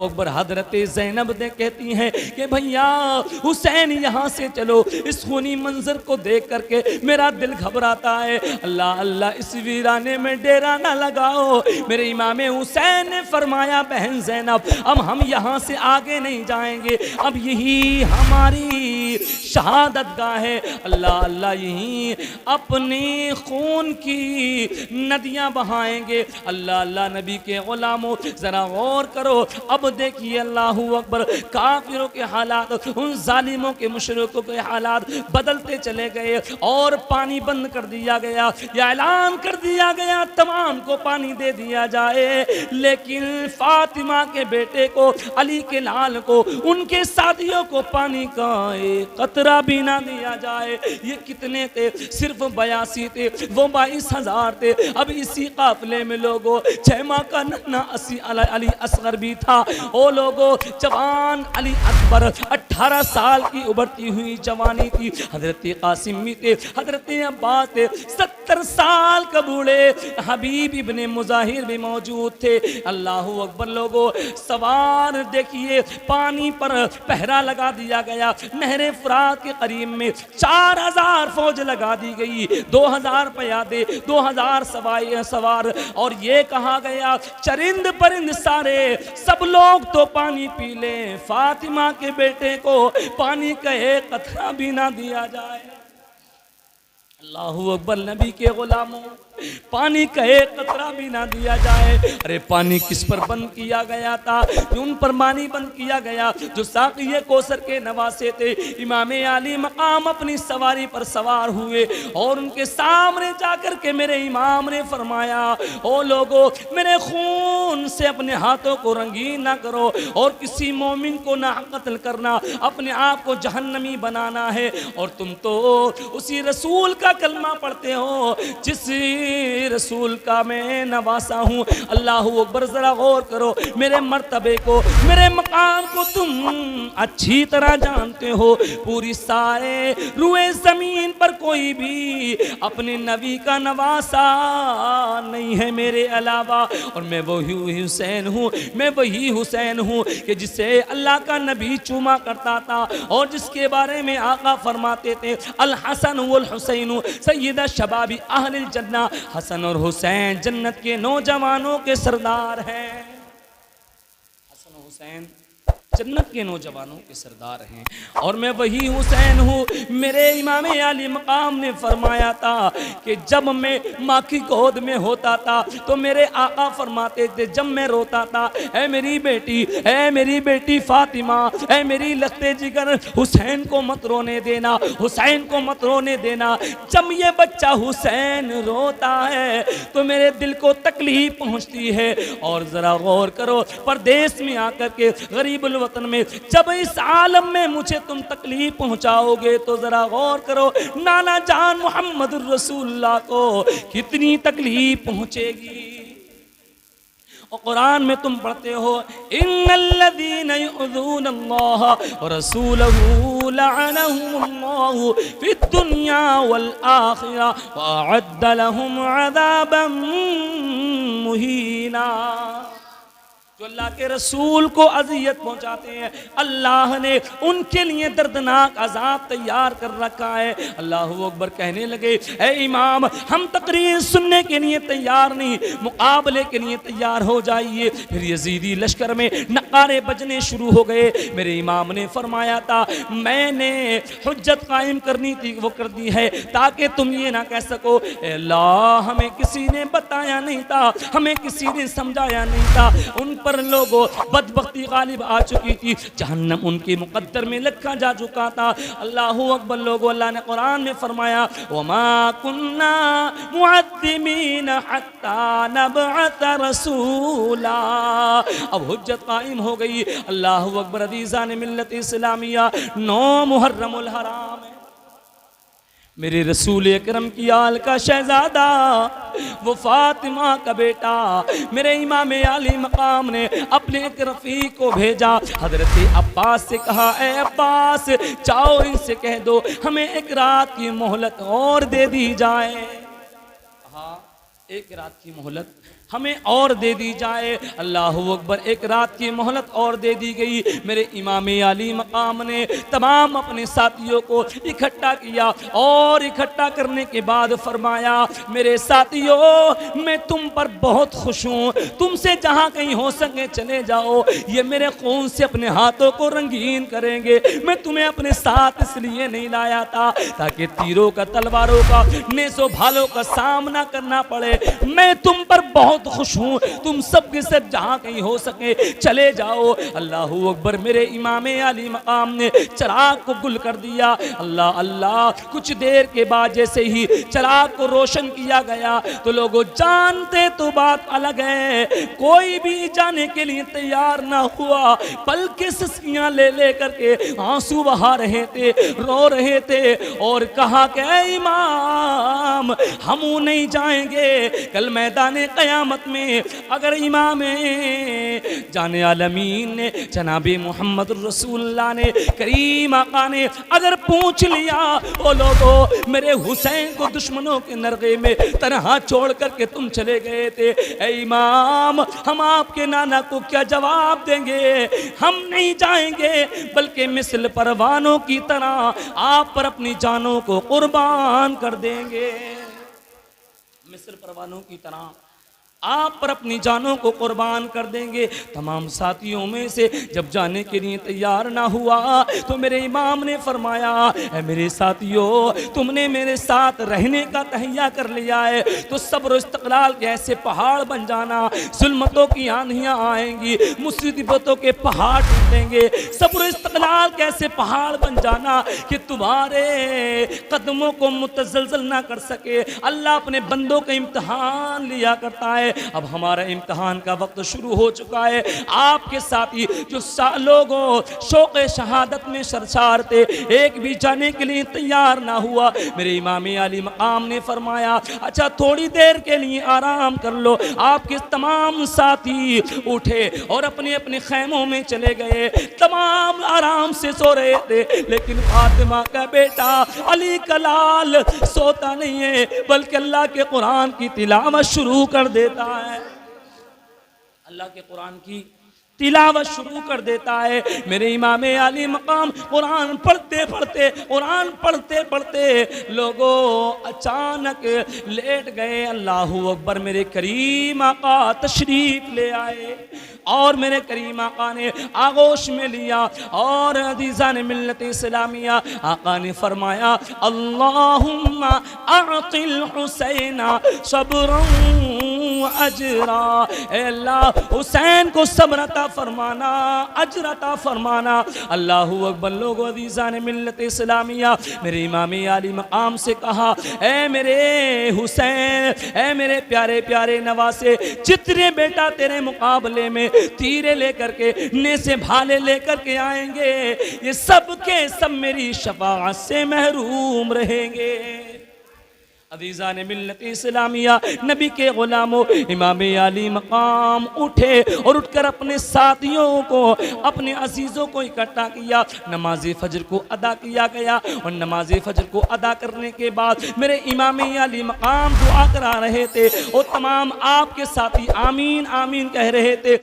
अकबर हजरत ज़ैनब ने कहती हैं कि भैया हुसैन यहाँ से चलो, इस खूनी मंजर को देख करके मेरा दिल घबराता है। अल्लाह अल्लाह इस वीराने में डेरा ना लगाओ। मेरे इमाम हुसैन ने फरमाया बहन ज़ैनब अब हम यहाँ से आगे नहीं जाएंगे, अब यही हमारी शहादत गाह है। अल्लाह अल्लाह यहीं अपने खून की नदियाँ बहाएंगे। अल्लाह अल्लाह नबी के गुलामों ज़रा गौर करो। अब देखिए अल्लाह अकबर, काफिरों के हालात, उन जालिमों के मुशरिकों के हालात बदलते चले गए और पानी बंद कर दिया गया, या ऐलान कर दिया गया तमाम को पानी दे दिया जाए, लेकिन फातिमा के बेटे को, अली के लाल को, उनके साथियों को पानी का एक कतरा भी ना दिया जाए। ये कितने थे? सिर्फ 82 थे, वो 22,000 थे। अब इसी काफिले में लोगों छैमा का नन्ना अली असगर भी था। ओ लोगों जवान अली अकबर 18 साल की उभरती हुई जवानी थी। हजरत कासिम भी थे, हजरत अब्बास थे, 70 साल का बूढ़े हबीब इब्ने मुजाहिर भी मौजूद थे। अल्लाह अकबर लोगों सवार देखिए पानी पर पहरा लगा दिया गया। नहरे फुरात के करीब में 4000 फौज लगा दी गई, 2000 प्यादे, 2000 सवार, और ये कहा गया चरिंद परिंद सारे सब लोग तो पानी पी ले, फातिमा के बेटे को पानी का एक कतरा भी ना दिया जाए। अल्लाहू अकबर, नबी के गुलामों पानी का एक कतरा भी ना दिया जाए। अरे पानी किस पर बंद किया गया था? उन पर पानी बंद किया गया जो साक़िए कौसर के नवासे थे। इमाम आली मकाम अपनी सवारी पर सवार हुए और उनके सामने जाकर के मेरे इमाम ने फरमाया, ओ लोगो मेरे खून से अपने हाथों को रंगीन ना करो और किसी मोमिन को ना कत्ल करना, अपने आप को जहन्नमी बनाना है। और तुम तो उसी रसूल का कलमा पढ़ते हो जिस रसूल का मैं नवासा हूँ। अल्लाह अकबर, जरा गौर करो, मेरे मर्तबे को, मेरे मकाम को तुम अच्छी तरह जानते हो। पूरी सारे रुए जमीन पर कोई भी अपने नबी का नवासा नहीं है मेरे अलावा। और मैं वही हुसैन हूँ, मैं वही हुसैन हूँ कि जिसे अल्लाह का नबी चूमा करता था और जिसके बारे में आका फरमाते थे अल हसन वल हुसैन सय्यदा शबाबी अहलिल जन्नह। हसन और हुसैन जन्नत के नौजवानों के सरदार हैं। हसन और हुसैन जन्नत के नौजवानों के सरदार हैं और मैं वही हुसैन हूँ। मेरे इमाम आली मकाम ने फरमाया था कि जब मैं माँ की गोद में होता था तो मेरे आका फरमाते थे, जब मैं रोता था, ऐ मेरी बेटी, ऐ मेरी बेटी फातिमा, ऐ मेरी लखते जिगर, हुसैन को मत रोने देना, हुसैन को मत रोने देना। जब ये बच्चा हुसैन रोता है तो मेरे दिल को तकलीफ पहुँचती है। और ज़रा गौर करो, परदेश में आकर के गरीब वतन में जब इस आलम में मुझे तुम तकलीफ पहुंचाओगे तो जरा गौर करो, नाना जान मोहम्मद रसूलुल्लाह को कितनी तकलीफ पहुंचेगी। और कुरान में तुम पढ़ते हो इन्नल्लज़ीना युज़ूनल्लाह व रसूलहू लअनहुमुल्लाहु फिद्दुनिया वल आखिरा व अअद्द लहुम अज़ाबन मुहीना। जो अल्लाह के रसूल को अज़ियत पहुंचाते हैं, अल्लाह ने उनके लिए दर्दनाक अजाब तैयार कर रखा है। अल्लाह अकबर कहने लगे, ए इमाम हम तकरीर सुनने के लिए तैयार नहीं, मुकाबले के लिए तैयार हो जाइए। फिर यजीदी लश्कर में नकारे बजने शुरू हो गए। मेरे इमाम ने फरमाया था मैंने हुज्जत कायम करनी थी, वो कर दी है ताकि तुम ये ना कह सको अल्लाह हमें किसी ने बताया नहीं था, हमें किसी ने समझाया नहीं था। उन पर लोगों बदबख्ती गालिब आ चुकी थी, जहन्नम उनके मुकद्दर में लिखा जा चुका था। अल्लाह अकबर लोगों, अल्लाह ने कुरान में फरमाया वमा कुन्ना मुअद्दिमीन हत्ता नबअत रसूला। अब हुज्जत कायम हो गई। अल्लाह अकबर, अज़ीज़ान मिल्लत इस्लामिया, 9 मुहर्रमुल हराम है। मेरे रसूल अकरम की आल का शहजादा, वो फातिमा का बेटा, मेरे इमाम आली मकाम ने अपने एक रफ़ीक को भेजा। हज़रत अब्बास से कहा, ए अब्बास जाओ इनसे कह दो हमें एक रात की मोहलत और दे दी जाए। हाँ, एक रात की मोहलत हमें और दे दी जाए। अल्लाह अकबर। एक रात की मोहलत और दे दी गई। मेरे इमाम आली मकाम ने तमाम अपने साथियों को इकट्ठा किया और इकट्ठा करने के बाद फरमाया, मेरे साथियों मैं तुम पर बहुत खुश हूँ, तुमसे जहाँ कहीं हो सके चले जाओ, ये मेरे खून से अपने हाथों को रंगीन करेंगे। मैं तुम्हें अपने साथ इसलिए नहीं लाया था ताकि तीरों का, तलवारों का, नेज़ो भालों का सामना करना पड़े। मैं तुम पर बहुत खुश हूँ, तुम सब के सब जहाँ कहीं हो सके चले जाओ। अल्लाह अकबर। मेरे इमाम आली मकाम ने चिराग को गुल कर दिया। अल्लाह अल्लाह। कुछ देर के बाद जैसे ही चिराग को रोशन किया गया तो लोगों जानते तो बात अलग है, कोई भी जाने के लिए तैयार ना हुआ, बल्कि सिसकियां ले ले करके आंसू बहा रहे थे, रो रहे थे और कहा कि इमाम हम नहीं जाएंगे कल मैदान क़यामत में। अगर इमाम जाने आलमीन ने जनाबे मोहम्मद रसूलुल्लाह ने, करीम आका ने अगर पूछ लिया, ओ लोगों मेरे हुसैन को दुश्मनों के नरगे में तनहा छोड़ करके तुम चले गए थे, ए इमाम हम आपके नाना को क्या जवाब देंगे? हम नहीं जाएंगे बल्कि मिसल परवानों की तरह आप पर अपनी जानों को कुर्बान कर देंगे। मिसल परवानों की तरह आप पर अपनी जानों को कुर्बान कर देंगे। तमाम साथियों में से जब जाने के लिए तैयार ना हुआ तो मेरे इमाम ने फरमाया, मेरे साथियों तुमने मेरे साथ रहने का तहैया कर लिया है तो सब्र इस्तक़लाल के ऐसे पहाड़ बन जाना, जुल्मतों की आंधियाँ आएंगी, मुसीबतों के पहाड़ टूटेंगे, सब्र इस्तक़लाल के ऐसे पहाड़ बन जाना कि तुम्हारे कदमों को मुतज़लज़ल ना कर सके। अल्लाह अपने बंदों का इम्तिहान लिया करता है। अब हमारा इम्तिहान का वक्त शुरू हो चुका है। आपके साथी जो लोगों शौक़ शहादत में सरशार थे, एक भी जाने के लिए तैयार ना हुआ। मेरे इमाम आली मकाम ने फरमाया, अच्छा थोड़ी देर के लिए आराम कर लो। आपके तमाम साथी उठे और अपने अपने खैमों में चले गए। तमाम आराम से सो रहे थे, लेकिन फातिमा का बेटा अली कलाल सोता नहीं है बल्कि अल्लाह के कुरान की तिलावत शुरू कर देता है। अल्लाह के कुरान की तिलावत शुरू कर देता है। मेरे इमाम आली मकाम कुरान पढ़ते पढ़ते लोगों अचानक लेट गए। अल्लाह अकबर। मेरे करीम आका तशरीफ ले आए और मेरे करीम आका ने आगोश में लिया और अज़ीज़ान मिल्लत इस्लामिया आका ने फरमाया, अल्लाहुम्मा अअतिल हुसैना सब्रन अजरा। अल्लाह हुसैन को सब्र अता फरमाना, अजर अता फरमाना। अल्लाह अकबर। लोगों अज़ीज़ान मिल्लत इस्लामिया मेरे इमाम आली मकाम से कहा, ए मेरे हुसैन, ए मेरे प्यारे प्यारे नवासे, जितने बेटा तेरे मुकाबले में तीरे लेकर के, नेज़े भाले लेकर के आएंगे, ये सब के सब मेरी शफाअत से महरूम रहेंगे। अज़ीज़ान मिल्लत इस्लामिया नबी के गुलामों, इमाम आली मकाम उठे और उठकर अपने साथियों को, अपने अजीज़ों को इकट्ठा किया। नमाज फजर को अदा किया गया और नमाज फजर को अदा करने के बाद मेरे इमाम आली मकाम दुआ करा रहे थे और तमाम आपके साथी आमीन आमीन कह रहे थे।